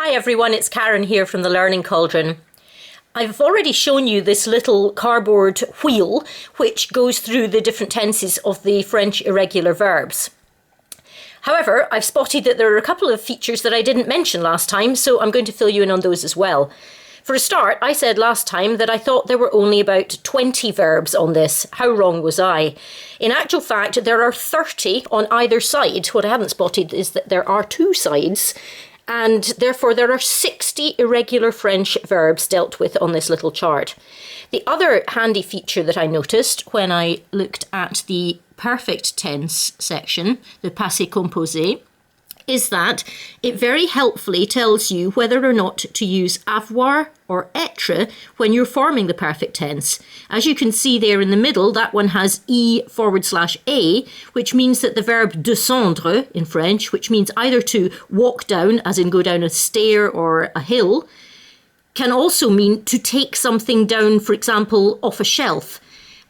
Hi everyone, it's Karen here from the Learning Cauldron. I've already shown you this little cardboard wheel which goes through the different tenses of the French irregular verbs. However, I've spotted that there are a couple of features that I didn't mention last time, so I'm going to fill you in on those as well. For a start, I said last time that I thought there were only about 20 verbs on this. How wrong was I? In actual fact, there are 30 on either side. What I haven't spotted is that there are two sides, and therefore there are 60 irregular French verbs dealt with on this little chart. The other handy feature that I noticed when I looked at the perfect tense section, the passé composé, is that it very helpfully tells you whether or not to use avoir or être when you're forming the perfect tense. As you can see there in the middle, that one has I/A, which means that the verb descendre in French, which means either to walk down, as in go down a stair or a hill, can also mean to take something down, for example, off a shelf.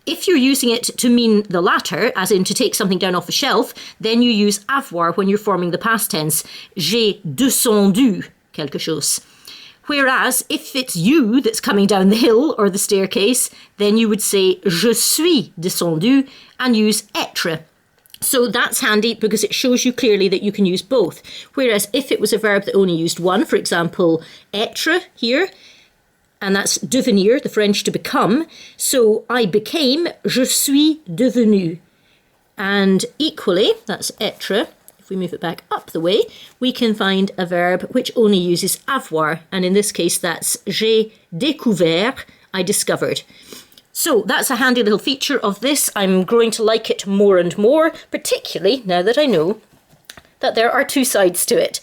If you're using it to mean the latter, as in to take something down off a shelf, then you use avoir when you're forming the past tense. J'ai descendu quelque chose. Whereas if it's you that's coming down the hill or the staircase, then you would say je suis descendu and use être. So that's handy because it shows you clearly that you can use both. Whereas if it was a verb that only used one, for example, être here, and that's devenir, the French to become. So I became, je suis devenu. And equally, that's être. If we move it back up the way, we can find a verb which only uses avoir. And in this case, that's j'ai découvert, I discovered. So that's a handy little feature of this. I'm growing to like it more and more, particularly now that I know that there are two sides to it.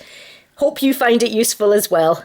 Hope you find it useful as well.